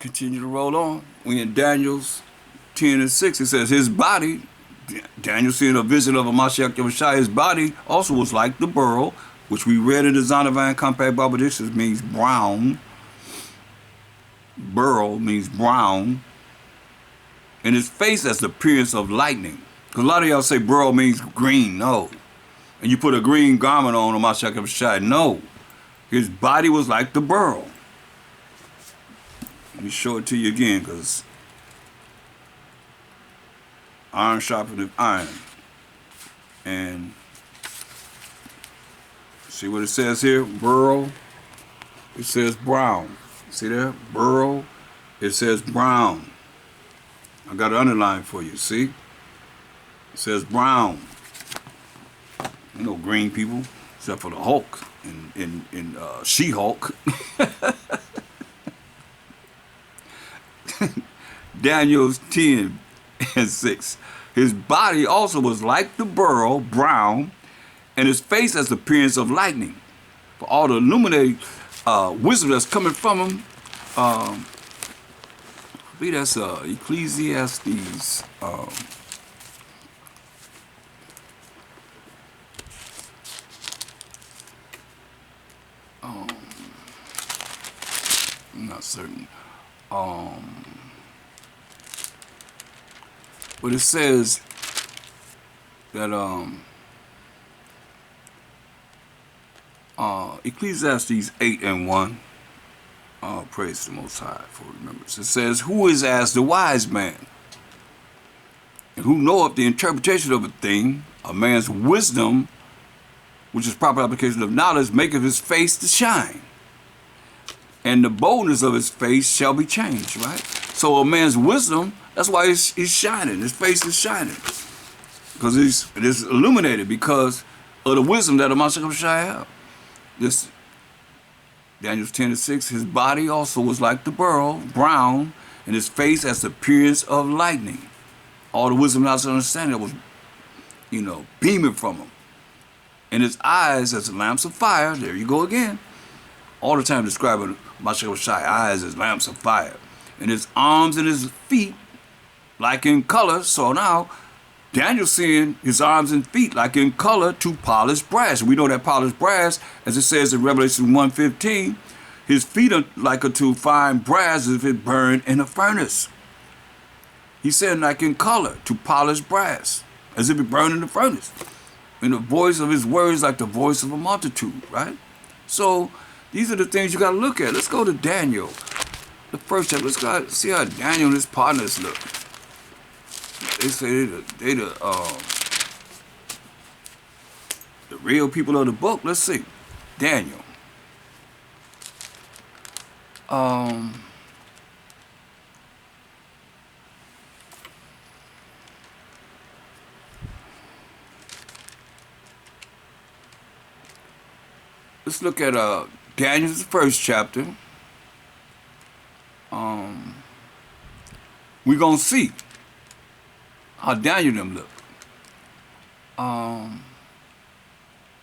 Continue to roll on. We in Daniel's 10 and 6. It says, his body, Daniel seeing a vision of a Mashiach Yahushua, his body also was like the beryl, which we read in the Zondervan Compact Bible Dictionary, means brown. Beryl means brown. And his face has the appearance of lightning. Because a lot of y'all say beryl means green. No. And you put a green garment on Mashiach Yahushua. No. His body was like the beryl. Let me show it to you again, because iron sharpeneth iron. And see what it says here? Beryl. It says brown. See there? Beryl. It says brown. I got it underlined for you. See? It says brown. You know green people, except for the Hulk and She-Hulk. Daniel's 10 and 6. His body also was like the beryl, brown, and his face has the appearance of lightning. For all the illuminated wisdom that's coming from him, I believe that's Ecclesiastes. I'm not certain. But it says that Ecclesiastes 8 and 1. Praise the Most High for remembrance. It says, who is as the wise man, and who knoweth the interpretation of a thing? A man's wisdom, which is proper application of knowledge, maketh his face to shine, and the boldness of his face shall be changed, right? So a man's wisdom, that's why he's shining. His face is shining. Because it is illuminated because of the wisdom that a Mashiach shall have. This Daniel's 10 and 6, his body also was like the beryl, brown, and his face has the appearance of lightning. All the wisdom and understanding that was, beaming from him. And his eyes as lamps of fire. There you go again. All the time describing Mashiach's eyes as lamps of fire. And his arms and his feet like in color. So now Daniel's seeing his arms and feet like in color to polished brass. We know that polished brass, as it says in Revelation 1:15, his feet are like unto fine brass as if it burned in a furnace. He said like in color to polished brass, as if it burned in the furnace. And the voice of his words like the voice of a multitude, right? So these are the things you got to look at. Let's go to Daniel, the first chapter. Let's go see how Daniel and his partners look. They say they the real people of the book. Let's see. Daniel. Let's look at Daniel's first chapter. We're gonna see how Daniel them look.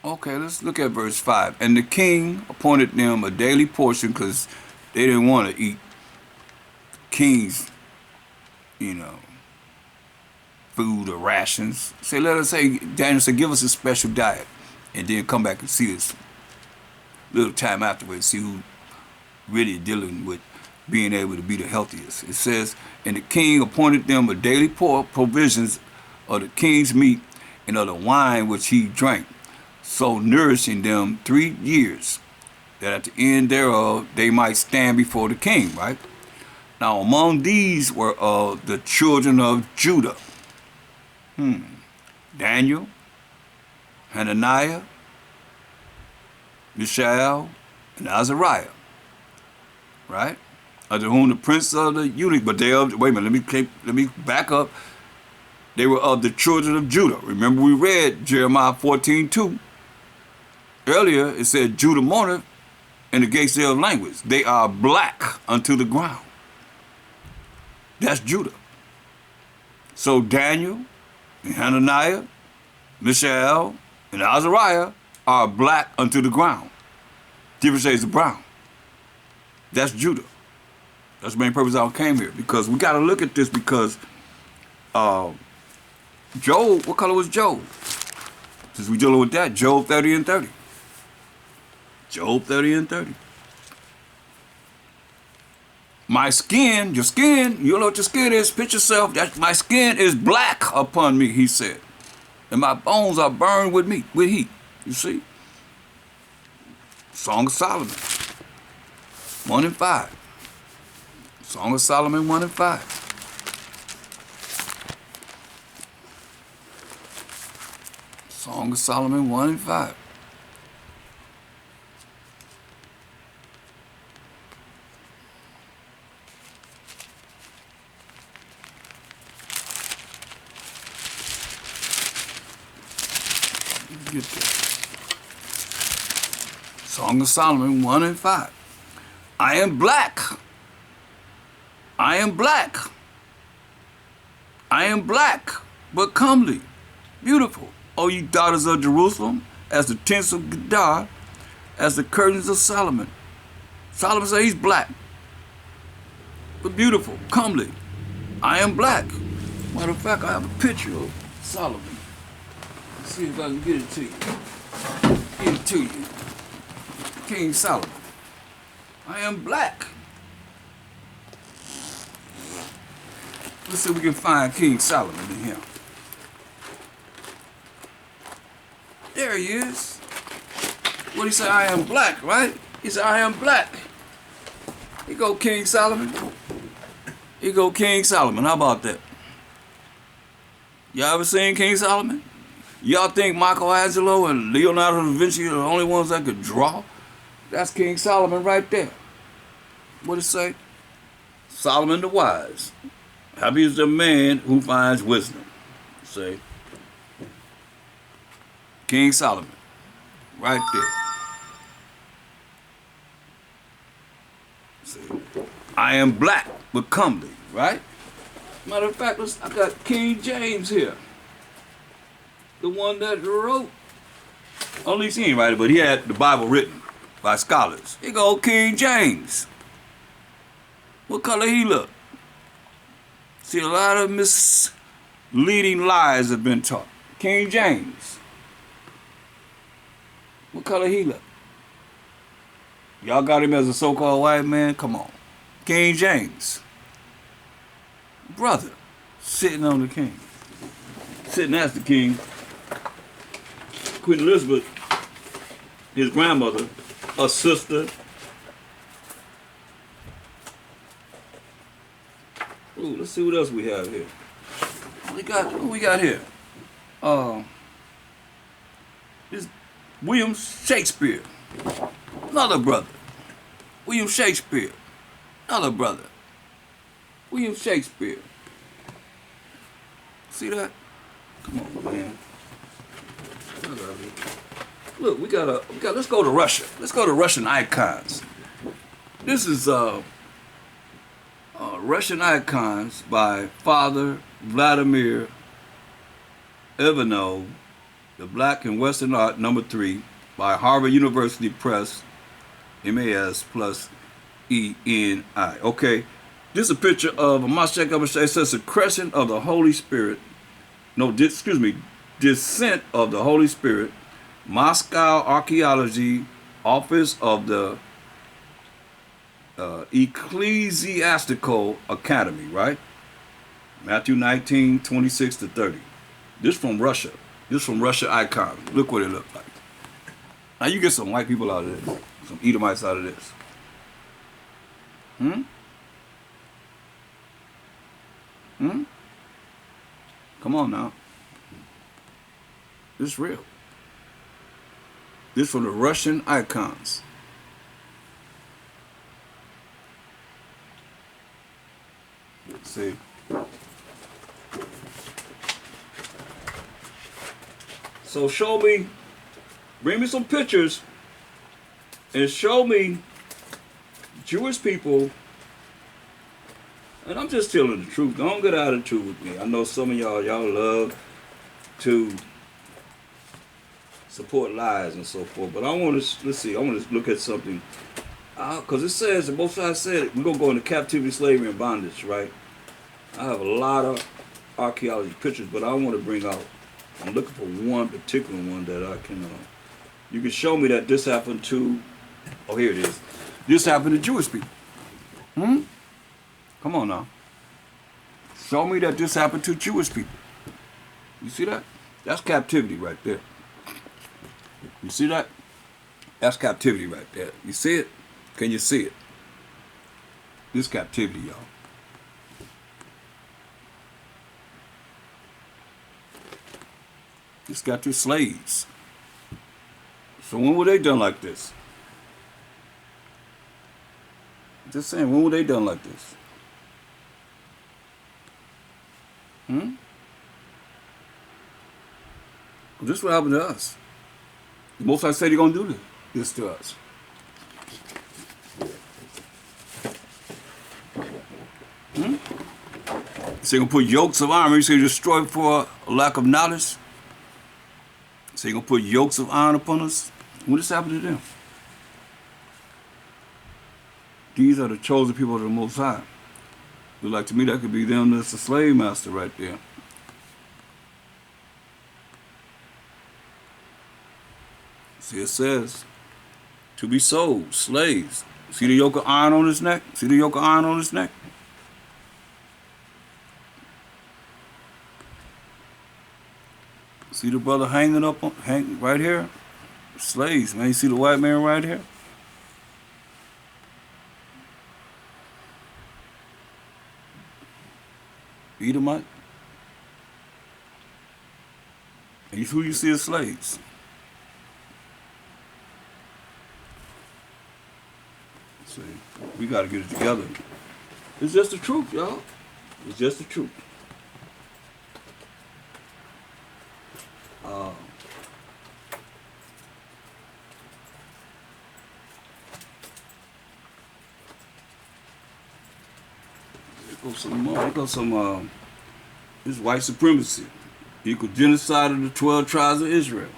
Okay, let's look at verse 5. And the king appointed them a daily portion, because they didn't want to eat king's, food or rations. Daniel said, give us a special diet, and then come back and see us a little time afterwards, see who really dealing with being able to be the healthiest. It says, and the king appointed them a daily provisions of the king's meat and of the wine which he drank, so nourishing them 3 years, that at the end thereof they might stand before the king, right? Now among these were the children of Judah. Daniel, Hananiah, Mishael, and Azariah, right? Under whom the prince of the eunuch, but they of, wait a minute, let me back up. They were of the children of Judah. Remember we read Jeremiah 14:2. Earlier it said Judah mourneth, and the gates thereof language. They are black unto the ground. That's Judah. So Daniel and Hananiah, Mishael, and Azariah are black unto the ground. Different shades of brown. That's Judah. That's the main purpose I came here, because we got to look at this, because Job, what color was Job? Since we dealing with that, Job 30 and 30. Job 30 and 30. My skin, your skin, you know what your skin is, pitch yourself, that my skin is black upon me, he said. And my bones are burned with heat. You see? Song of Solomon, 1 and 5. Song of Solomon 1 and 5. Song of Solomon 1 and 5. Get that. Song of Solomon 1 and 5. I am black. I am black. I am black, but comely, beautiful. O ye daughters of Jerusalem, as the tents of Gedar, as the curtains of Solomon. Solomon said he's black, but beautiful, comely. I am black. Matter of fact, I have a picture of Solomon. Let's see if I can get it to you. Get it to you. King Solomon. I am black. Let's see if we can find King Solomon in here. There he is. What he say? I am black, right? He said, I am black. Here go King Solomon. Here go King Solomon. How about that? Y'all ever seen King Solomon? Y'all think Michelangelo and Leonardo da Vinci are the only ones that could draw? That's King Solomon right there. What it say? Solomon the wise. Happy is the man who finds wisdom. Say. King Solomon. Right there. See. I am black but comely, right? Matter of fact, I got King James here. The one that wrote. At least he ain't write it, but he had the Bible written by scholars. Here go King James. What color he look? See, a lot of misleading lies have been taught. King James. What color he look? Y'all got him as a so-called white man? Come on. King James. Brother. Sitting on the king. Sitting as the king. Queen Elizabeth, his grandmother, a sister. Ooh, let's see what else we have here. What we got here? This William Shakespeare, another brother. William Shakespeare, another brother. William Shakespeare. See that? Come on, man. Look, let's go to Russia. Let's go to Russian icons. This is Russian icons by Father Vladimir Ivanov, The Black and Western Art, #3, by Harvard University Press, MAS plus ENI. Okay, this is a picture of a Moshe. It says secretion of the Holy Spirit. No, excuse me, descent of the Holy Spirit. Moscow Archaeology, Office of the Ecclesiastical Academy, right? Matthew 19:26-30. This from Russia. This from Russia icon. Look what it looked like. Now you get some white people out of this. Some Edomites out of this. Come on now. This is real. This from the Russian icons. Let's see. So show me, bring me some pictures and show me Jewish people, and I'm just telling the truth. Don't get out of the truth with me. I know some of y'all love to support lies and so forth, but I want to, let's see, I want to look at something Because it says, the Most High said, we're going to go into captivity, slavery, and bondage, right? I have a lot of archaeology pictures, but I want to bring out, I'm looking for one particular one that I can, you can show me that this happened to, oh, here it is. This happened to Jewish people. Come on now. Show me that this happened to Jewish people. You see that? That's captivity right there. You see that? That's captivity right there. You see it? Can you see it? This captivity, y'all. It's got your slaves. So when were they done like this? Just saying, when were they done like this? Well, this is what happened to us. The Most High said He's gonna do this to us. So He's gonna put yokes of iron. He said destroy for a lack of knowledge. So He's gonna put yokes of iron upon us. What this happened to them? These are the chosen people of the Most High. Look like to me that could be them that's the slave master right there. See, it says to be sold, slaves. See the yoke of iron on his neck? See the yoke of iron on his neck? See the brother hanging up hang right here? Slaves, man. You see the white man right here? Edomite. And who you see as slaves. See, we got to get it together. It's just the truth, y'all. It's just the truth. There goes some this white supremacy. Equal genocide of the 12 tribes of Israel.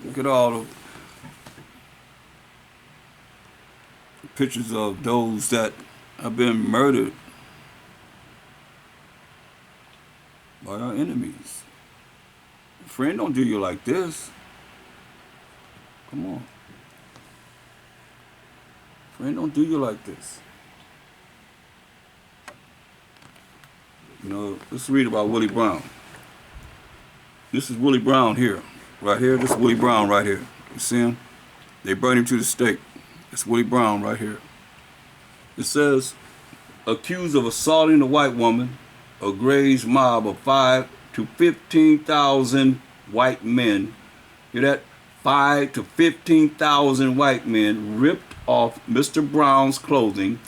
Look at all the pictures of those that have been murdered by our enemies. Friend, don't do you like this. Come on. Friend, don't do you like this. You know, let's read about Willie Brown. This is Willie Brown here. Right here. This is Willie Brown right here. You see him? They burned him to the stake. It's Willie Brown right here. It says, accused of assaulting a white woman, a Gray's mob of 5,000 to 15,000 white men. Hear that? 5,000 to 15,000 white men ripped off Mr. Brown's clothing,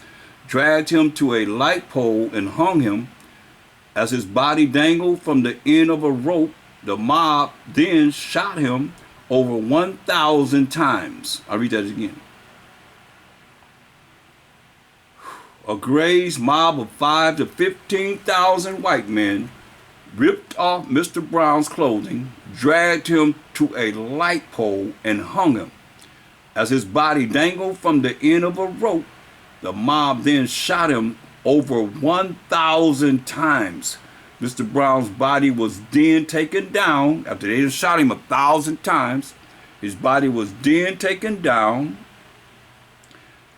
dragged him to a light pole and hung him. As his body dangled from the end of a rope, the mob then shot him over 1,000 times. I'll read that again. A Gray's mob of 5,000 to 15,000 white men ripped off Mr. Brown's clothing, dragged him to a light pole, and hung him. As his body dangled from the end of a rope, the mob then shot him over 1,000 times. Mr. Brown's body was then taken down. After they shot him 1,000 times, his body was then taken down,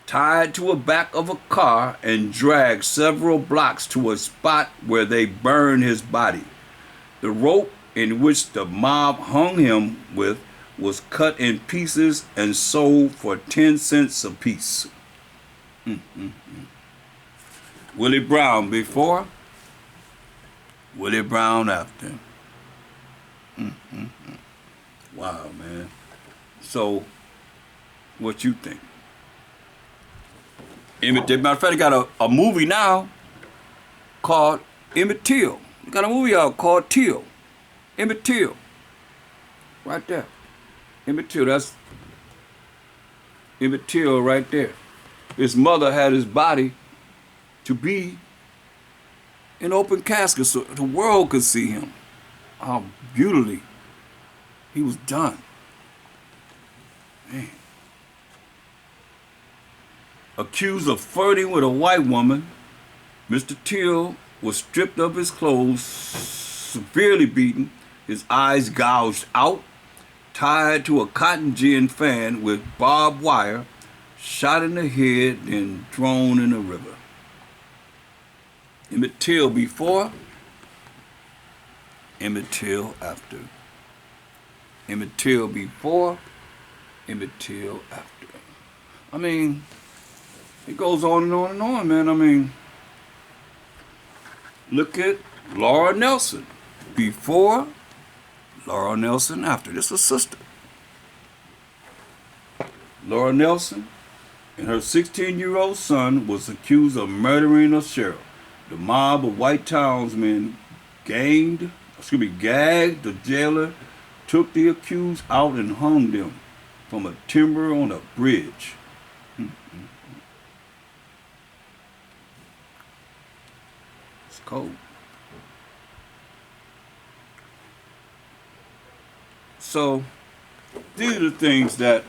tied to the back of a car, and dragged several blocks to a spot where they burned his body. The rope in which the mob hung him with was cut in pieces and sold for 10 cents a piece. Willie Brown before, Willie Brown after. Wow, man. So, what you think? Matter of fact, they got a movie now called Emmett Till. They got a movie out called Till. Emmett Till. Right there. Emmett Till, that's Emmett Till right there. His mother had his body to be in open casket so the world could see him. How beautifully he was done. Man. accused of flirting with a white woman. Mr. Till was stripped of his clothes, severely beaten, his eyes gouged out, tied to a cotton gin fan with barbed wire, shot in the head, and thrown in a river. Emmett Till before, Emmett Till after. Emmett Till before, Emmett Till after. I mean, it goes on and on and on, man. I mean, look at Laura Nelson before, Laura Nelson after. This is a sister. Laura Nelson and her 16-year-old son was accused of murdering a sheriff. The mob of white townsmen gagged the jailer, took the accused out and hung them from a timber on a bridge. It's cold. So, these are the things that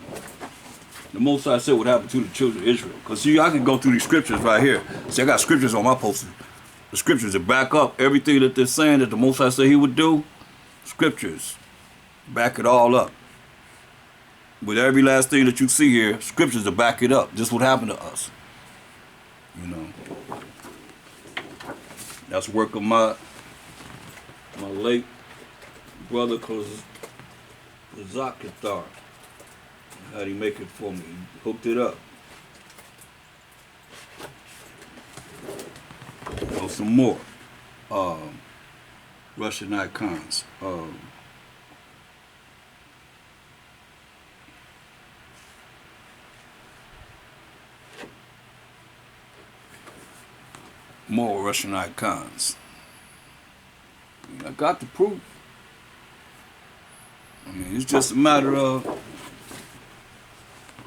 the Most High said would happen to the children of Israel. Because see, I can go through these scriptures right here. See, I got scriptures on my poster. The scriptures that back up everything that they're saying that the Most High said he would do. Scriptures back it all up. With every last thing that you see here, scriptures to back it up. Just what happened to us. You know. That's work of my late brother, Zakathar. How'd he make it for me? He hooked it up. Some more Russian icons. More Russian icons. I got the proof. I mean, it's just a matter of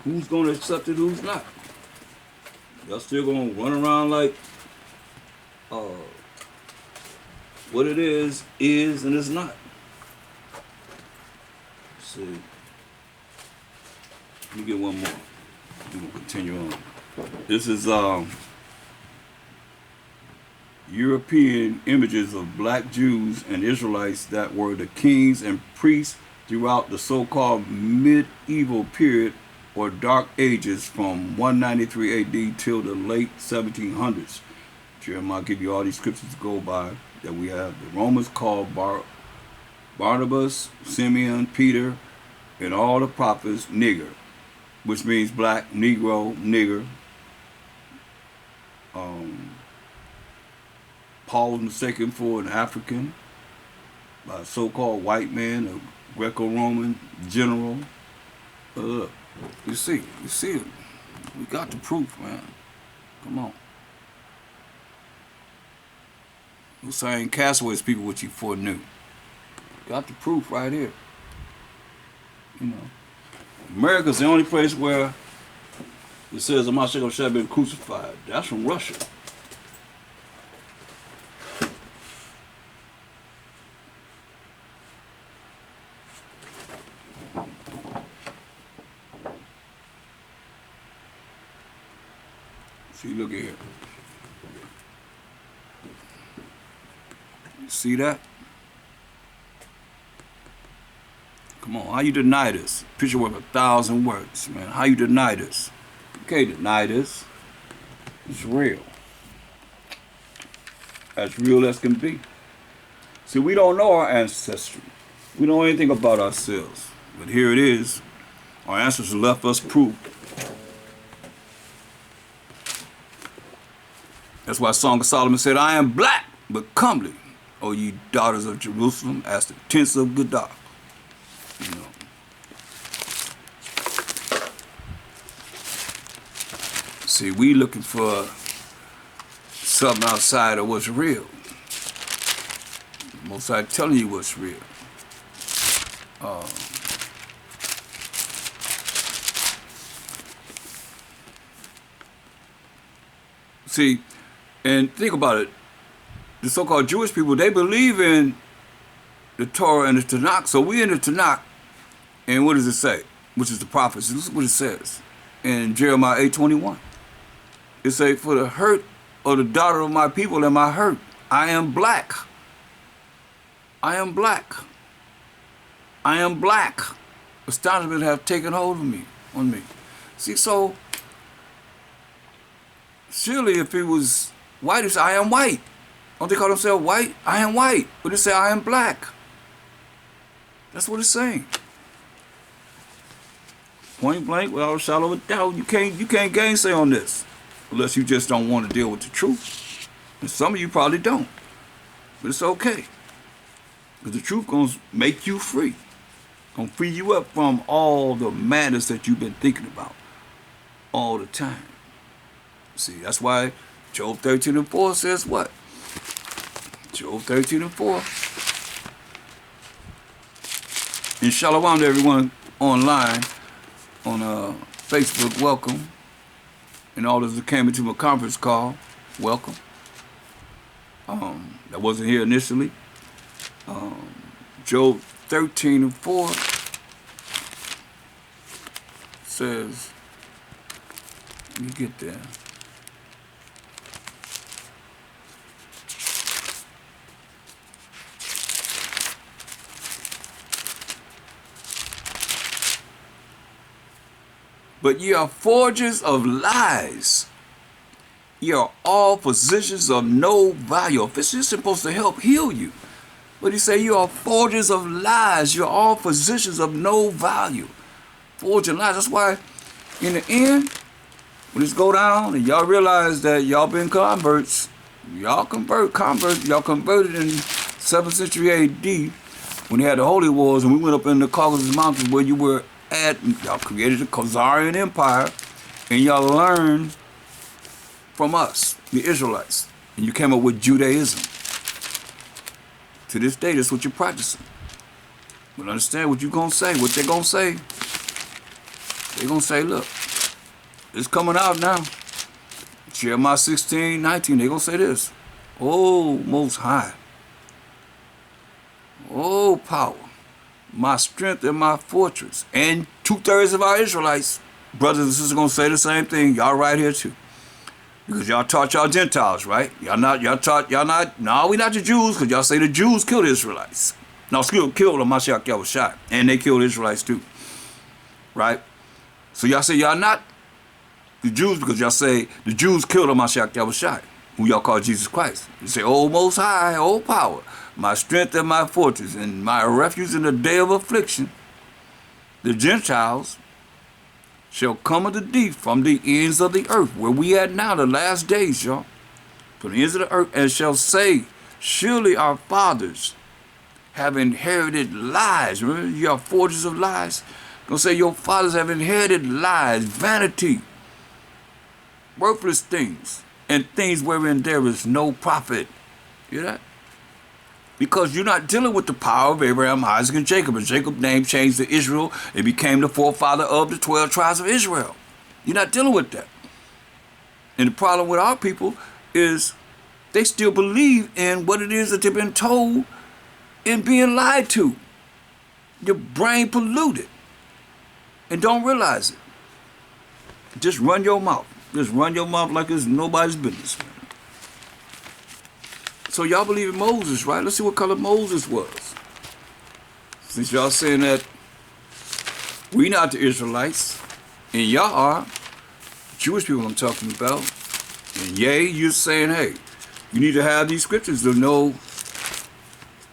who's going to accept it, who's not. Y'all still going to run around like what it is and it's not. Let's see. Let me get one more. We're going to continue on. This is European images of black Jews and Israelites that were the kings and priests throughout the so-called medieval period or dark ages from 193 AD till the late 1700s. Jeremiah give you all these scriptures to go by that we have. The Romans called Barnabas, Simeon, Peter, and all the prophets nigger, which means black, Negro, nigger. Paul was mistaken for an African by a so-called white man, a Greco-Roman general. You see it. We got the proof, man. Come on. Those same castaways people what you foreknew. Got the proof right here. You know. America's the only place where it says the Mashiach should have been crucified. That's from Russia. See, look at here. See that? Come on, how you deny this? Picture worth 1,000 words, man. How you deny this? You can't deny this. It's real. As real as can be. See, we don't know our ancestry. We don't know anything about ourselves. But here it is. Our ancestors left us proof. That's why Song of Solomon said, I am black, but comely, O ye daughters of Jerusalem, as the tents of Gadar. You know. See, we looking for something outside of what's real. Most I telling you what's real. See, and think about it. The so-called Jewish people, they believe in the Torah and the Tanakh. So we in the Tanakh, and what does it say? Which is the prophets. This is what it says in Jeremiah 8:21. It say, for the hurt of the daughter of my people am I hurt. I am black. I am black. I am black. Astonishment have taken hold of me, on me. See, so surely if it was white, it's I am white. Don't they call themselves white? I am white. But it say I am black. That's what it's saying. Point blank, without a shadow of a doubt, you can't gainsay on this. Unless you just don't want to deal with the truth. And some of you probably don't. But it's okay. Because the truth gonna make you free. Gonna free you up from all the madness that you've been thinking about all the time. See, that's why Job 13:4 says what? Job 13:4. And shalom to everyone online on Facebook, welcome. And all those that came into my conference call, welcome. That wasn't here initially. Job 13:4 says, let me get there. But ye are forgers of lies. Ye are all physicians of no value. This is supposed to help heal you. But he say you are forgers of lies. You're all physicians of no value. Forging lies. That's why in the end, when this go down and y'all realize that y'all been converts, y'all converted in 7th century AD when they had the Holy Wars and we went up in the Caucasus Mountains where you were at, y'all created the Khazarian Empire and y'all learned from us, the Israelites, and you came up with Judaism. To this day, that's what you're practicing. But understand what you're going to say, what they're going to say. They're going to say, look, it's coming out now. Jeremiah 16:19, they're going to say this. Oh, Most High. Oh, power. My strength and my fortress. And 2/3 of our Israelites, brothers and sisters, are going to say the same thing. Y'all right here too. Because y'all taught y'all Gentiles, right? No, we not the Jews, because y'all say the Jews killed the Israelites. No, killed the Mashiach Yahushua. And they killed Israelites too. Right? So y'all say y'all not the Jews because y'all say the Jews killed the Mashiach Yahushua, who y'all call Jesus Christ. You say, oh, Most High, oh, power, my strength and my fortress, and my refuge in the day of affliction. The Gentiles shall come unto thee from the ends of the earth, where we at now, the last days, y'all, from the ends of the earth, and shall say, surely our fathers have inherited lies. Remember, you are forgers of lies. Gonna say your fathers have inherited lies, vanity, worthless things, and things wherein there is no profit. Hear that? Because you're not dealing with the power of Abraham, Isaac, and Jacob. And Jacob's name changed to Israel. It became the forefather of the 12 tribes of Israel. You're not dealing with that. And the problem with our people is they still believe in what it is that they've been told and being lied to. Your brain polluted and don't realize it. Just run your mouth. Just run your mouth like it's nobody's business. So y'all believe in Moses, right? Let's see what color Moses was. Since y'all saying that we not the Israelites, and y'all are, Jewish people I'm talking about, and yay, you're saying, hey, you need to have these scriptures to know,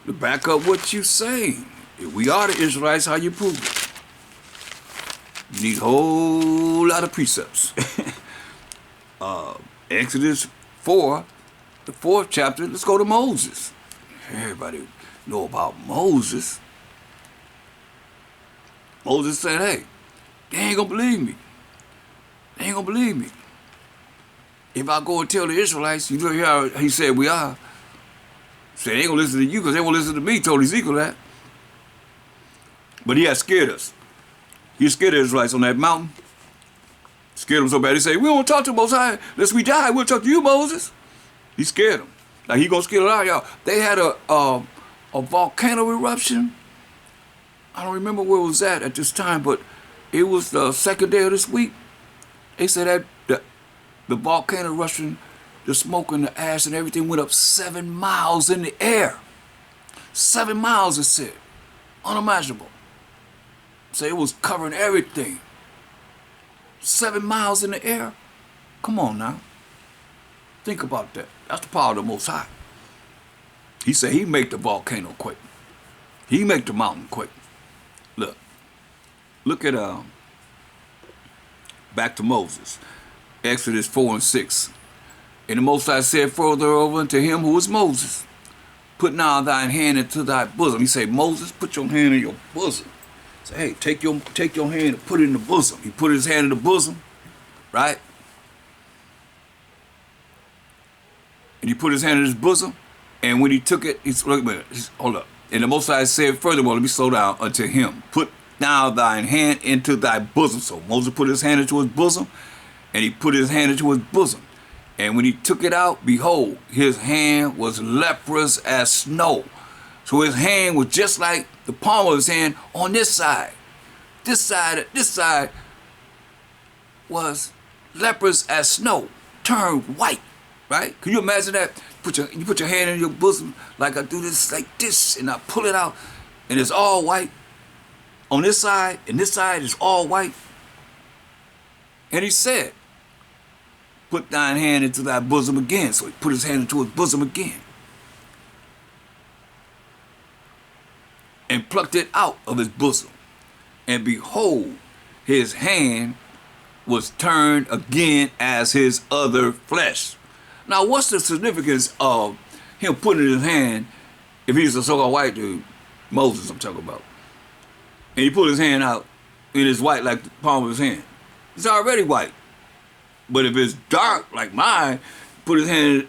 to back up what you're saying. If we are the Israelites, how you prove it? You need a whole lot of precepts. Exodus 4, the 4th chapter, let's go to Moses. Everybody know about Moses. Moses said, hey, they ain't gonna believe me. They ain't gonna believe me. If I go and tell the Israelites, you know how he said we are. Say they ain't gonna listen to you because they won't listen to me, told Ezekiel that. But he had scared us. He scared the Israelites on that mountain. Scared them so bad, he said, we don't talk to Most High unless we die. We'll talk to you, Moses. He scared them. Like he gonna scare a lot of y'all. They had a volcano eruption. I don't remember where it was at this time, but it was the 2nd day of this week. They said that The volcano rushing, the smoke and the ash and everything went up 7 miles in the air. 7 miles, it said. Unimaginable. So it was covering everything. 7 miles in the air. Come on now. Think about that. That's the power of the Most High. He said he make the volcano quake. He make the mountain quake. Look at back to Moses. Exodus 4 and 6. And the Most High said further over unto him who is Moses, put now thine hand into thy bosom. He said, Moses, put your hand in your bosom. Say, hey, take your hand and put it in the bosom. He put his hand in the bosom, right? And he put his hand in his bosom, and when he took it, wait a minute, hold up. And the Most High said furthermore, let me slow down, unto him, put now thine hand into thy bosom. So Moses put his hand into his bosom, and he put his hand into his bosom. And when he took it out, behold, his hand was leprous as snow. So his hand was just like the palm of his hand on this side. This side was leprous as snow, turned white, right? Can you imagine that? You put your hand in your bosom, like I do this, like this, and I pull it out, and it's all white. On this side, and this side is all white. And he said, put thine hand into thy bosom again. So he put his hand into his bosom again. And plucked it out of his bosom. And behold, his hand was turned again as his other flesh. Now, what's the significance of him putting his hand, if he's a so-called white dude, Moses I'm talking about, and he put his hand out, and it's white like the palm of his hand. It's already white. But if it's dark like mine, put his hand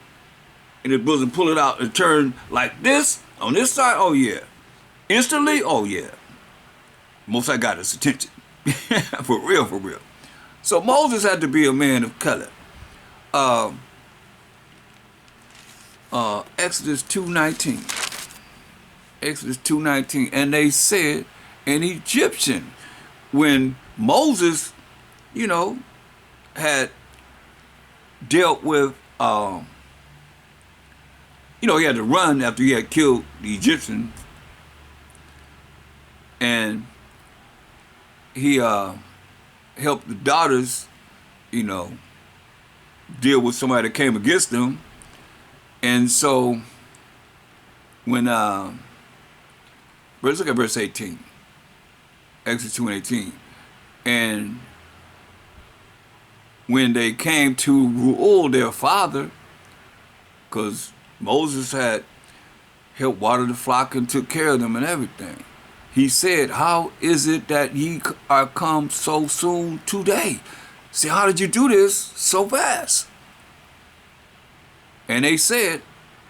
in his bosom, pull it out, and turn like this, on this side, oh yeah. Instantly, oh yeah. Most I got his attention. For real, for real. So Moses had to be a man of color. Exodus 2:19. Exodus 2:19. And they said, an Egyptian, when Moses, had dealt with, he had to run after he had killed the Egyptian, and he helped the daughters, deal with somebody that came against them. And so when, let's look at verse 18, Exodus 2:18, and when they came to Reuel, their father, because Moses had helped water the flock and took care of them and everything, he said, how is it that ye are come so soon today? See, how did you do this so fast? And they said,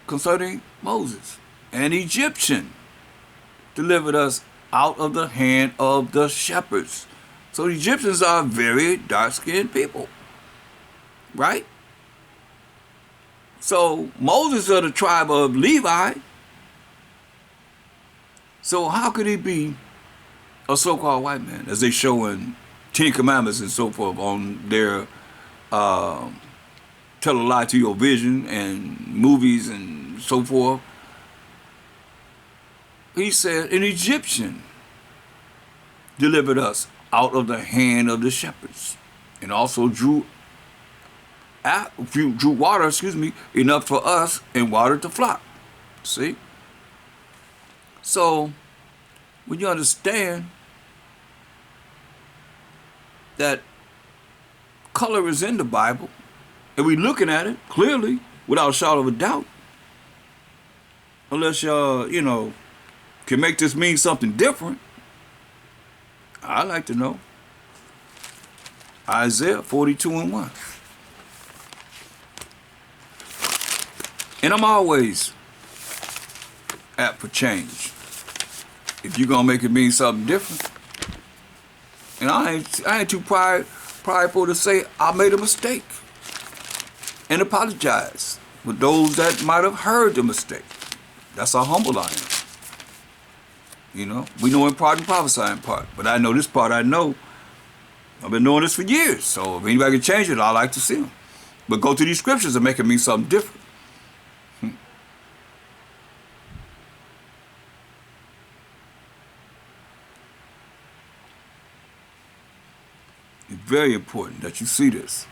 concerning Moses, an Egyptian delivered us out of the hand of the shepherds. So the Egyptians are very dark-skinned people, right? So Moses of the tribe of Levi. So how could he be a so-called white man, as they show in Ten Commandments and so forth on their Tell a Lie to Your Vision and movies and so forth? He said, an Egyptian delivered us out of the hand of the shepherds, and also drew water, enough for us and watered the flock. See? So, when you understand that color is in the Bible, and we're looking at it clearly, without a shadow of a doubt, unless y'all, can make this mean something different, I'd like to know. Isaiah 42:1. And I'm always apt for change. If you're gonna make it mean something different. And I ain't too prideful to say I made a mistake. And apologize with those that might have heard the mistake. That's how humble I am. We know in part and prophesy in part. But I know this part I know. I've been doing this for years. So if anybody can change it, I like to see them. But go to these scriptures and make it mean something different. It's very important that you see this.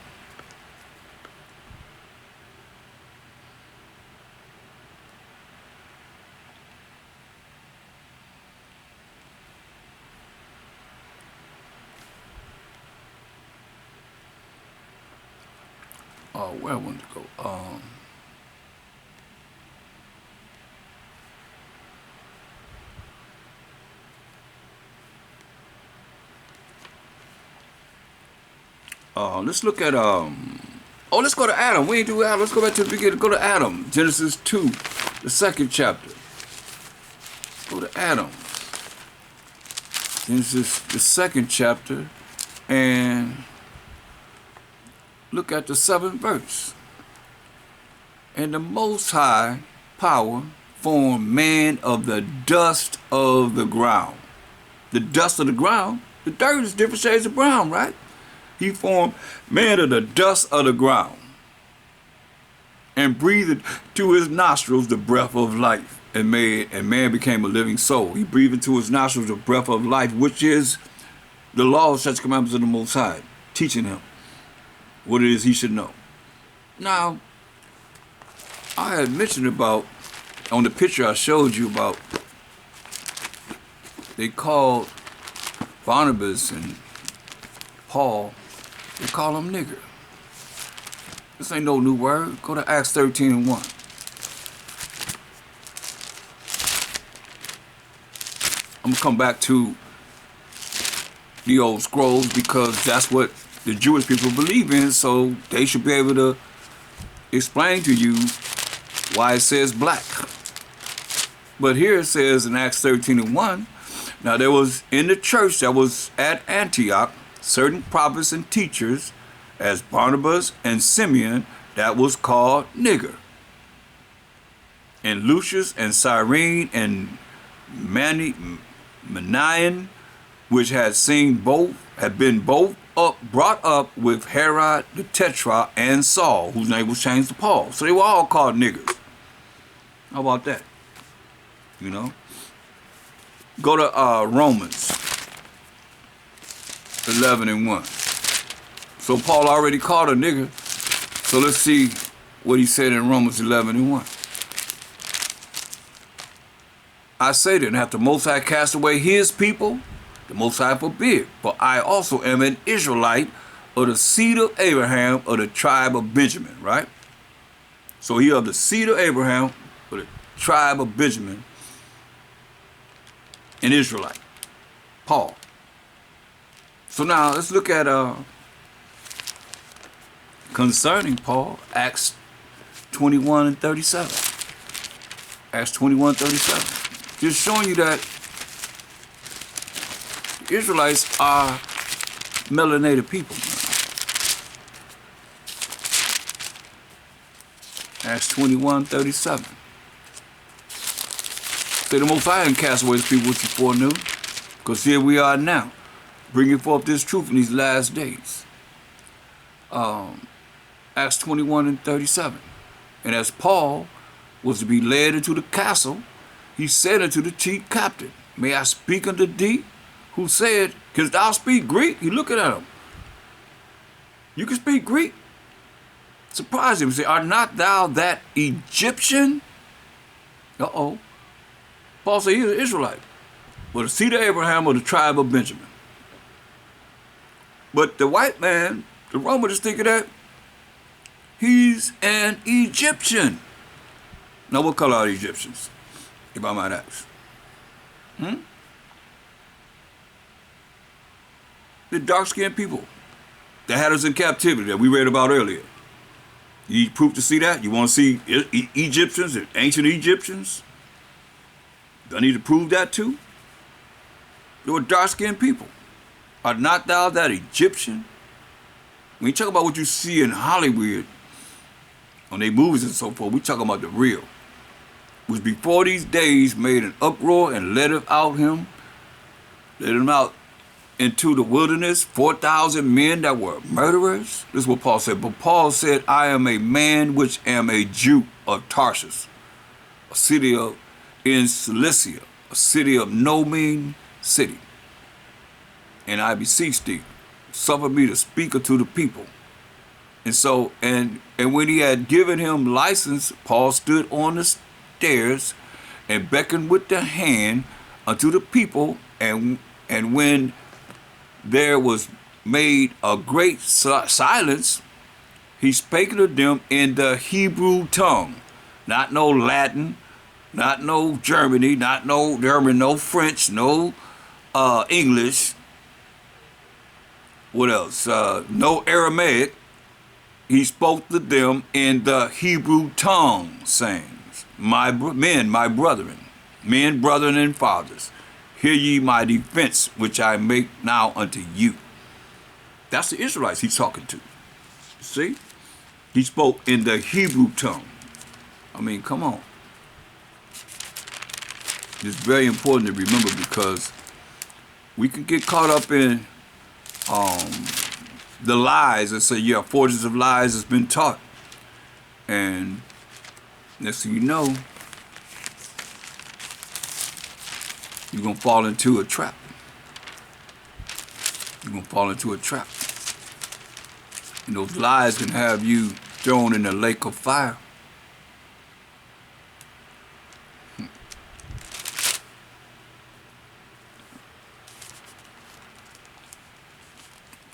Where I wanted to go. Let's look at let's go to Adam. We ain't do Adam. Let's go back to the beginning. Go to Adam. Genesis 2, the 2nd chapter. Go to Adam. Genesis, the 2nd chapter, and look at the 7th verse. And the Most High Power formed man of the dust of the ground. The dust of the ground, the dirt is different shades of brown, right? He formed man of the dust of the ground and breathed to his nostrils the breath of life, and man became a living soul. He breathed into his nostrils the breath of life, which is the law, such commandments of the Most High, teaching him what it is he should know. Now, I had mentioned about, on the picture I showed you about, they called Barnabas and Paul, they call them nigger. This ain't no new word. Go to Acts 13 and 1. I'm gonna come back to the old scrolls because that's what the Jewish people believe in, so they should be able to explain to you why it says black. But here it says in Acts 13 and 1, now there was in the church that was at Antioch certain prophets and teachers, as Barnabas and Simeon, that was called nigger, and Lucius and Cyrene and Manaen, which had been both brought up with Herod the Tetrarch and Saul, whose name was changed to Paul. So they were all called niggers. How about that? You know? Go to Romans 11 and 1. So Paul already called a nigger. So let's see what he said in Romans 11 and 1. I say then, hath the Most High cast away his people? The Most High forbid. For I also am an Israelite of the seed of Abraham of the tribe of Benjamin, right? So he of the seed of Abraham of the tribe of Benjamin, an Israelite. Paul. So now let's look at concerning Paul, Acts 21 and 37. Acts 21, 37. Just showing you that the Israelites are melanated people. Acts 21, 37. Say the Most High didn't cast away his people which he foreknew, because here we are now, bringing forth this truth in these last days. Acts 21 and 37. And as Paul was to be led into the castle, he said unto the chief captain, May I speak unto thee? Who said, Canst thou speak Greek? He looking at him. You can speak Greek? Surprised him. Say, Art not thou that Egyptian? Uh-oh. Paul said he's an Israelite, but the seed of Abraham of the tribe of Benjamin. But the white man, the Roman, is thinking that he's an Egyptian. Now, what color are the Egyptians, if I might ask? The dark-skinned people that had us in captivity that we read about earlier. You need proof to see that? You want to see Egyptians, ancient Egyptians? Do I need to prove that too? They were dark-skinned people. Are not thou that Egyptian? When you talk about what you see in Hollywood, on their movies and so forth, we talking about the real. Which before these days made an uproar and let him out into the wilderness, 4,000 men that were murderers. This is what Paul said. But Paul said, I am a man which am a Jew of Tarsus, a city of in Cilicia, a city of no mean city. And I beseech thee, suffer me to speak unto the people. And so, and when he had given him license, Paul stood on the stairs and beckoned with the hand unto the people. And when there was made a great silence, he spake to them in the Hebrew tongue, not no Latin, not no Germany, not no German, no French, no English. What else? No Aramaic. He spoke to them in the Hebrew tongue, saying, my brethren, men, brethren, and fathers, hear ye my defense, which I make now unto you. That's the Israelites he's talking to. See? He spoke in the Hebrew tongue. I mean, come on. It's very important to remember because we can get caught up in the lies and say, yeah, forges of lies has been taught. And next thing you know, you're going to fall into a trap. You're going to fall into a trap. And those lies can have you thrown in a lake of fire.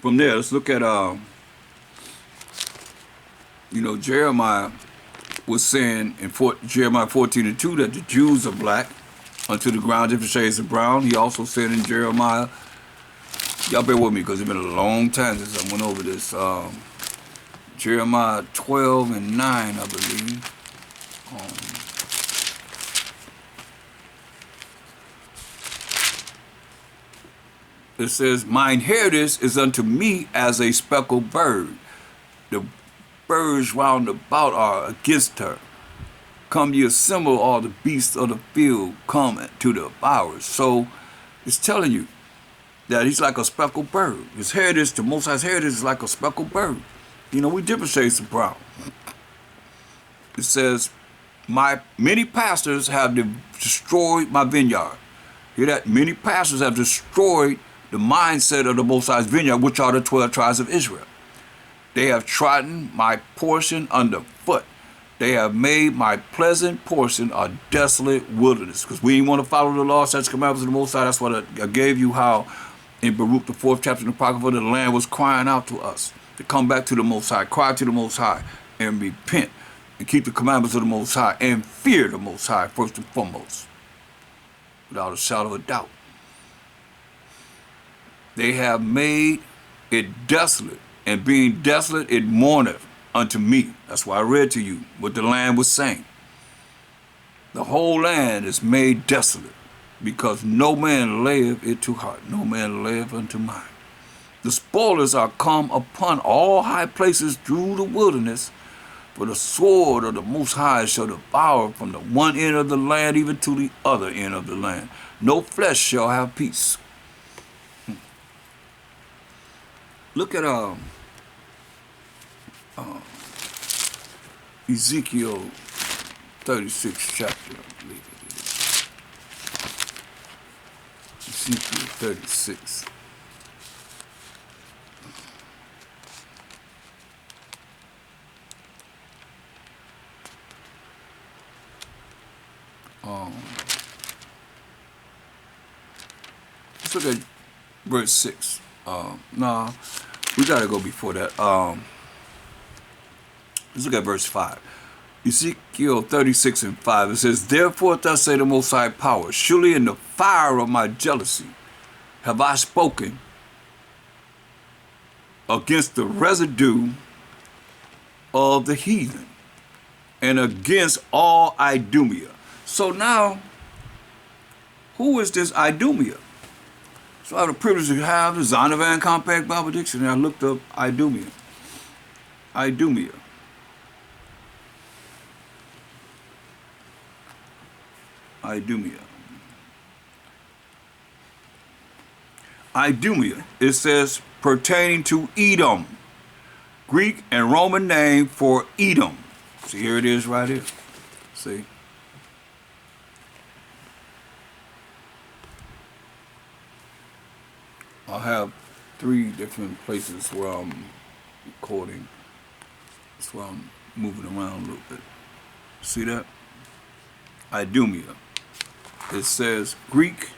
From there, let's look at, Jeremiah was saying in Jeremiah 14:2 that the Jews are black unto the ground, different shades of brown. He also said in Jeremiah, y'all bear with me because it's been a long time since I went over this. Jeremiah 12:9, I believe. It says, mine heritage is unto me as a speckled bird. The birds round about are against her. Come ye assemble all the beasts of the field, come to the devourers. So it's telling you that he's like a speckled bird. His heritage, the Most High's heritage is like a speckled bird. We different shades of brown. It says, my many pastors have destroyed my vineyard. Hear that? Many pastors have destroyed the mindset of the Most High's vineyard, which are the 12 tribes of Israel. They have trodden my portion underfoot. They have made my pleasant portion a desolate wilderness. Because we didn't want to follow the law, such commandments of the Most High. That's what I gave you how in Baruch, the 4th chapter in the Apocrypha, the land was crying out to us to come back to the Most High, cry to the Most High, and repent, and keep the commandments of the Most High, and fear the Most High first and foremost, without a shadow of doubt. They have made it desolate, and being desolate, it mourneth unto me. That's why I read to you what the land was saying. The whole land is made desolate, because no man layeth it to heart, no man layeth unto mind. The spoilers are come upon all high places through the wilderness, for the sword of the Most High shall devour from the one end of the land even to the other end of the land. No flesh shall have peace. Look at Ezekiel 36 chapter, I believe it is. Ezekiel 36. Let's look at verse 6. No, we gotta go before that. Let's look at verse 5. Ezekiel 36:5. It says, therefore thus say the Most High Power, surely in the fire of my jealousy have I spoken against the residue of the heathen and against all Idumea. So now, who is this Idumea? So I have the privilege to have the Zondervan Compact Bible Dictionary. I looked up Idumea. Idumea. Idumea. It says pertaining to Edom. Greek and Roman name for Edom. See, here it is right here. See? I'll have 3 different places where I'm recording. That's why I'm moving around a little bit. See that? Idumea. It says Greek.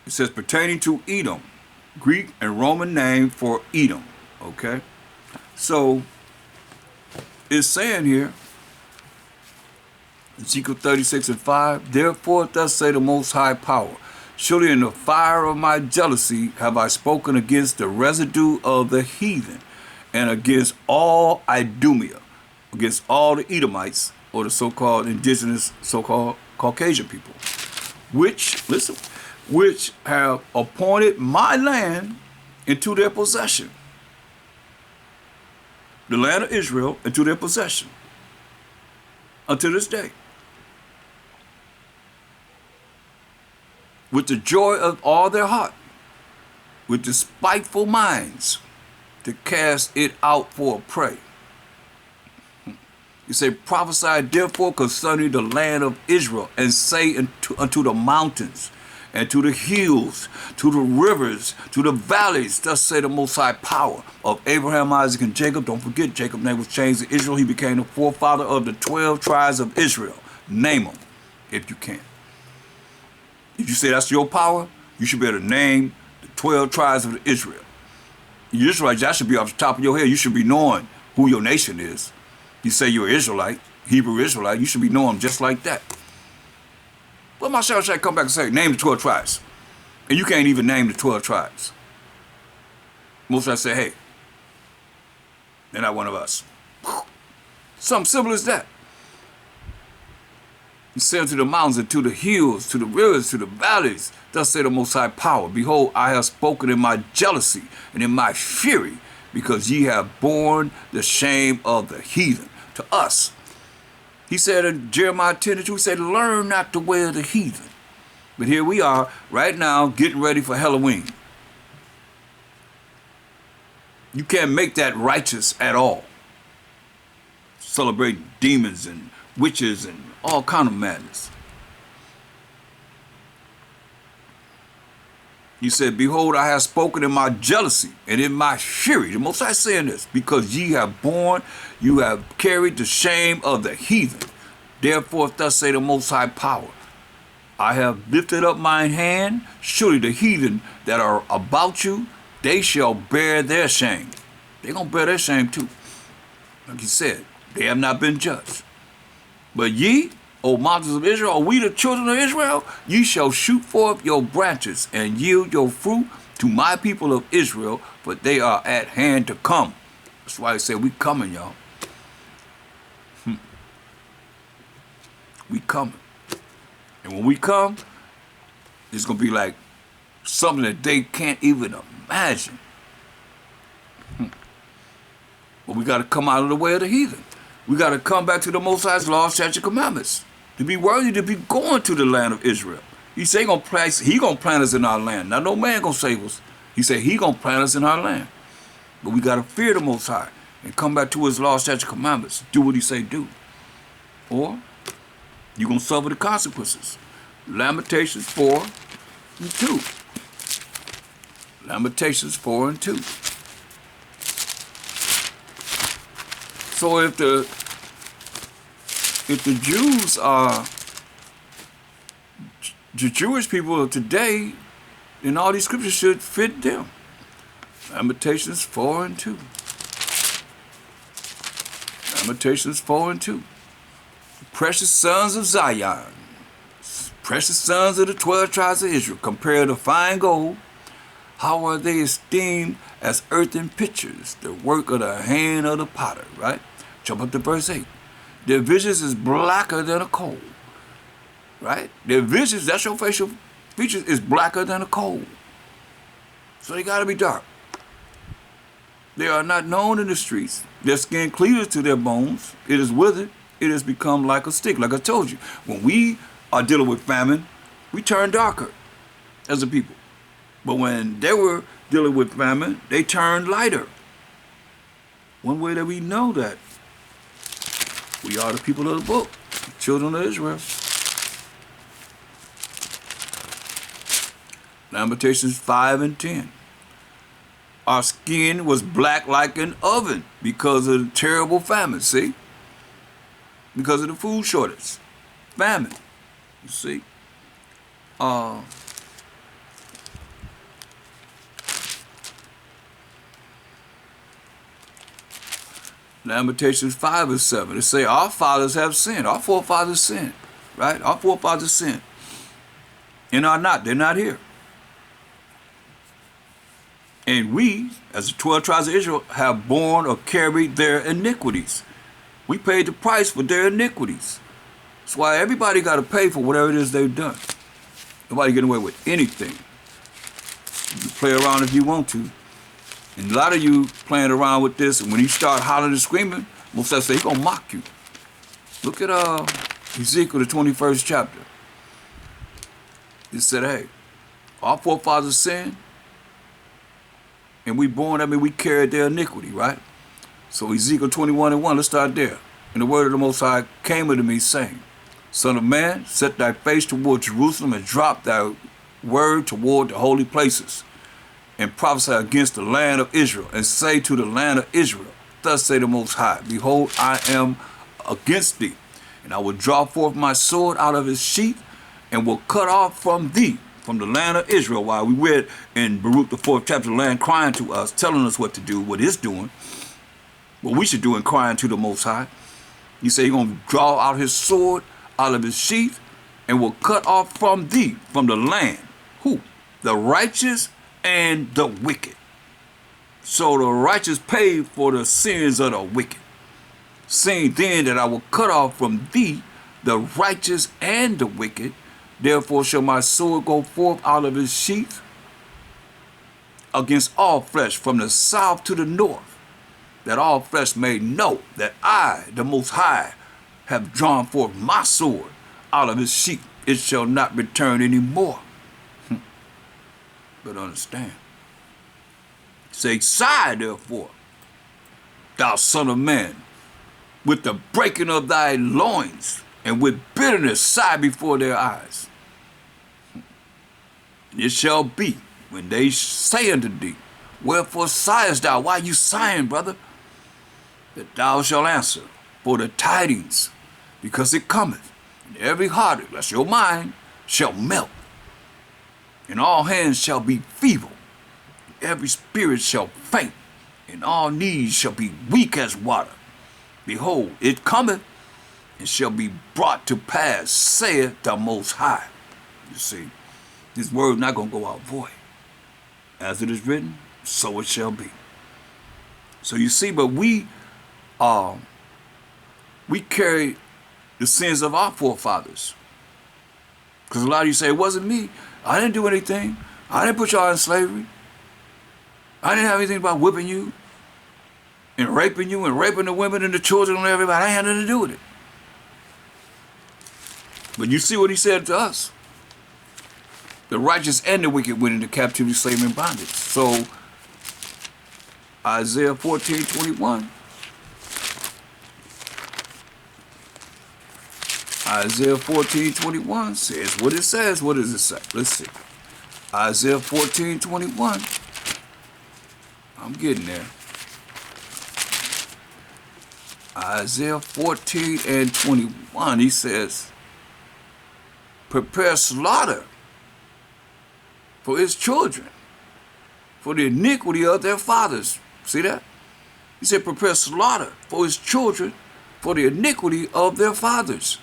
It says pertaining to Edom. Greek and Roman name for Edom. Okay? So, it's saying here, Ezekiel 36:5, therefore thus say the Most High Power, surely in the fire of my jealousy have I spoken against the residue of the heathen, and against all Idumea, against all the Edomites, or the so-called indigenous, so-called Caucasian people, which, listen, which have appointed my land into their possession. The land of Israel into their possession. Until this day. With the joy of all their heart. With despiteful minds. To cast it out for a prey. You say, prophesy therefore concerning the land of Israel, and say unto the mountains, and to the hills, to the rivers, to the valleys, thus say the Most High Power of Abraham, Isaac, and Jacob. Don't forget, Jacob's name was changed to Israel. He became the forefather of the 12 tribes of Israel. Name them, if you can. If you say that's your power, you should be able to name the 12 tribes of Israel. You Israelites, that should be off the top of your head. You should be knowing who your nation is. You say you're Israelite, Hebrew Israelite, you should be knowing them just like that. But my shall come back and say, name the 12 tribes. And you can't even name the 12 tribes. Most of us say, hey, they're not one of us. Something simple as that. He said to the mountains and to the hills, to the rivers, to the valleys, thus say the Most High Power, behold, I have spoken in my jealousy and in my fury, because ye have borne the shame of the heathen. To us. He said in Jeremiah 10:2, he said, learn not the way of the heathen. But here we are, right now, getting ready for Halloween. You can't make that righteous at all. Celebrating demons and witches and all kind of madness. He said, behold, I have spoken in my jealousy and in my fury. The Most High saying this, because ye have borne, you have carried the shame of the heathen. Therefore, thus say the Most High Power, I have lifted up mine hand. Surely the heathen that are about you, they shall bear their shame. They're going to bear their shame too. Like he said, they have not been judged. But ye, O mountains of Israel, we the children of Israel, ye shall shoot forth your branches and yield your fruit to my people of Israel, for they are at hand to come. That's why I said we coming, y'all. We coming. And when we come, it's going to be like something that they can't even imagine. But we got to come out of the way of the heathen. We got to come back to the Most High's laws, statutes, and commandments to be worthy to be going to the land of Israel. He said he gonna plant us in our land. Now no man gonna save us. He said he gonna plant us in our land. But we got to fear the Most High and come back to his laws, statutes, and commandments. Do what he say do. Or you're going to suffer the consequences. Lamentations 4:2. Lamentations 4:2. So if the Jews are the Jewish people of today, then all these scriptures should fit them. Lamentations 4:2. Lamentations 4:2. Precious sons of Zion, precious sons of the 12 tribes of Israel, compared to fine gold, how are they esteemed as earthen pitchers, the work of the hand of the potter, right? Jump up to verse 8. Their visions is blacker than a coal, right? Their visions, that's your facial features, is blacker than a coal. So they got to be dark. They are not known in the streets. Their skin cleaves to their bones. It is withered. It has become like a stick. Like I told you, when we are dealing with famine, we turn darker as a people. But when they were dealing with famine, they turned lighter. One way that we know that we are the people of the book, children of Israel. Lamentations 5 and 10. Our skin was black like an oven because of the terrible famine, see? Because of the food shortage. Famine, you see? Lamentations 5 and 7. It say, our fathers have sinned. Our forefathers sinned, right? Our forefathers sinned. And are not. They're not here. And we, as the 12 tribes of Israel, have borne or carried their iniquities. We paid the price for their iniquities. That's why everybody got to pay for whatever it is they've done. Nobody getting away with anything. You play around if you want to. And a lot of you playing around with this, and when you start hollering and screaming, most of us say, he's going to mock you. Look at Ezekiel, the 21st chapter. It said, hey, our forefathers sinned, and we born, we carried their iniquity, right? So Ezekiel 21 and 1, let's start there. And the word of the Most High came unto me, saying, Son of man, set thy face toward Jerusalem, and drop thy word toward the holy places, and prophesy against the land of Israel, and say to the land of Israel, thus say the Most High, behold, I am against thee, and I will draw forth my sword out of his sheath, and will cut off from thee, from the land of Israel. While we read in Baruch the 4th chapter, the land crying to us, telling us what to do, what it's doing, what we should do in crying to the Most High. He said he's going to draw out his sword out of his sheath, and will cut off from thee, from the land, who? The righteous and the wicked. So the righteous pay for the sins of the wicked. Saying then that I will cut off from thee the righteous and the wicked, therefore shall my sword go forth out of his sheath against all flesh from the south to the north, that all flesh may know that I, the Most High, have drawn forth my sword out of his sheath. It shall not return any more. But understand. Say, sigh therefore, thou son of man, with the breaking of thy loins, and with bitterness sigh before their eyes. It shall be, when they say unto thee, wherefore sighest thou? Why you sighing, brother? That thou shalt answer, for the tidings, because it cometh. And every heart, that's your mind, shall melt. And all hands shall be feeble. Every spirit shall faint. And all knees shall be weak as water. Behold, it cometh, and shall be brought to pass, saith the Most High. You see, this word not going to go out void. As it is written, so it shall be. So you see, but we carry the sins of our forefathers. Because a lot of you say, it wasn't me. I didn't do anything. I didn't put y'all in slavery. I didn't have anything about whipping you and raping the women and the children and everybody. I had nothing to do with it. But you see what he said to us. The righteous and the wicked went into captivity, slavery, and bondage. So Isaiah 14:21. Isaiah 14:21 says what it says. What does it say? Let's see. Isaiah 14:21. I'm getting there. Isaiah 14:21. He says, prepare slaughter for his children, for the iniquity of their fathers. See that? He said, prepare slaughter for his children, for the iniquity of their fathers,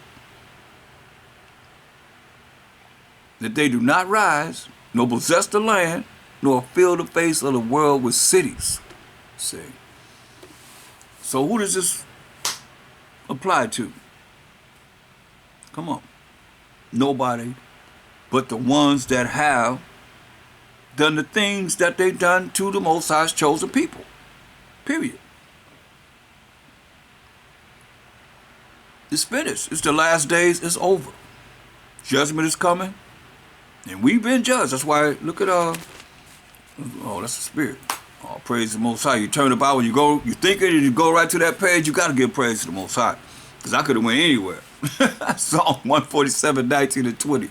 that they do not rise, nor possess the land, nor fill the face of the world with cities. See? So who does this apply to? Come on. Nobody but the ones that have done the things that they've done to the Most High's chosen people. Period. It's finished. It's the last days. It's over. Judgment is coming. And we've been judged. That's why, look at Oh, that's the spirit. Oh, praise the Most High. You turn the Bible, you think it, and you go right to that page, you got to give praise to the Most High. Because I could have went anywhere. Psalm 147, 19 and 20.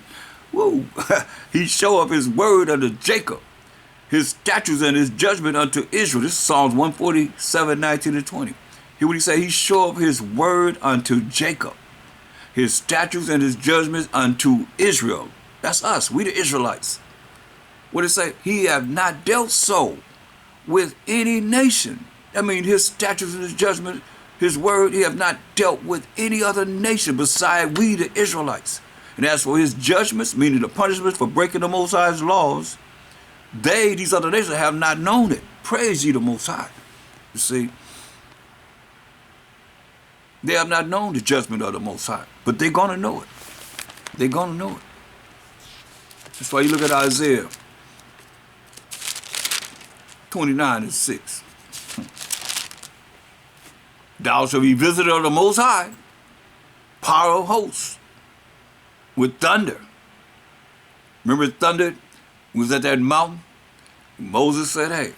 Woo! He show up his word unto Jacob, his statutes and his judgment unto Israel. This is Psalms 147, 19 and 20. Hear what he say? He show up his word unto Jacob, his statutes and his judgments unto Israel. That's us. We the Israelites. What it say? He have not dealt so with any nation. I mean, his statutes and his judgment, his word, he have not dealt with any other nation beside we the Israelites. And as for his judgments, meaning the punishments for breaking the Most High's laws, these other nations, have not known it. Praise ye the Most High. You see, they have not known the judgment of the Most High, but they're going to know it. They're going to know it. That's why you look at Isaiah 29 and 6. Thou shalt be visited of the Most High, power of hosts, with thunder. Remember thunder was at that mountain? Moses said, hey,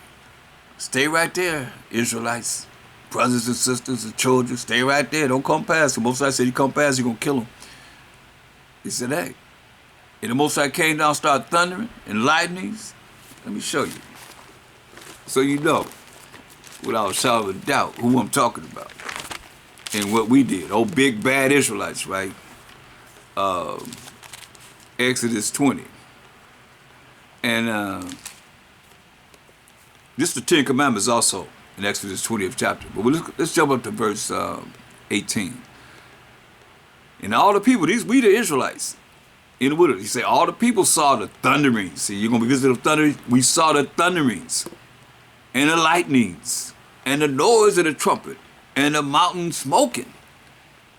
stay right there, Israelites, brothers and sisters and children, stay right there. Don't come past. The Most High said, you come past, you're going to kill them. He said, hey. And the Most High came down, started thundering and lightnings. Let me show you. So you know, without a shadow of a doubt, who I'm talking about and what we did. Oh, big bad Israelites, right? Exodus 20. And this is the Ten Commandments also in Exodus 20th chapter. But let's jump up to verse 18. And all the people, we the Israelites in the wilderness. He said, all the people saw the thunderings. See, you're going to be visiting the thunderings. We saw the thunderings and the lightnings and the noise of the trumpet and the mountain smoking.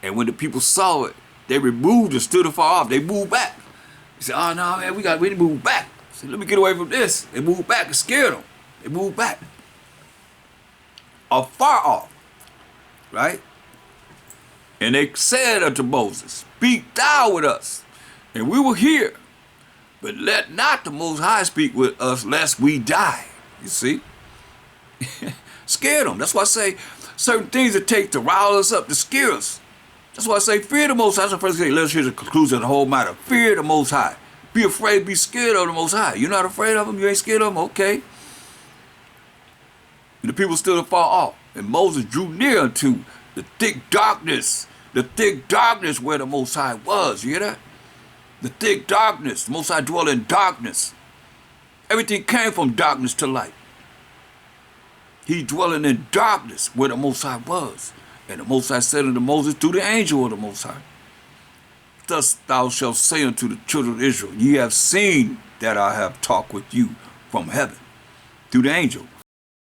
And when the people saw it, they removed and stood afar off. They moved back. He said, oh, no, man, we need to move back. He said, let me get away from this. They moved back. It scared them. They moved back. Afar off, right? And they said unto Moses, speak thou with us, and we will hear. But let not the Most High speak with us, lest we die. You see? Scared them. That's why I say certain things that take to rile us up, to scare us. That's why I say fear the Most High. That's the first thing. Let's hear the conclusion of the whole matter. Fear the Most High. Be afraid, be scared of the Most High. You're not afraid of him? You ain't scared of him? Okay. And the people stood afar off. And Moses drew near unto the thick darkness. The thick darkness where the Most High was. You hear that? The thick darkness. The Most High dwelt in darkness. Everything came from darkness to light. He dwelling in darkness where the Most High was. And the Most High said unto Moses through the angel of the Most High, thus thou shalt say unto the children of Israel, ye have seen that I have talked with you from heaven through the angel.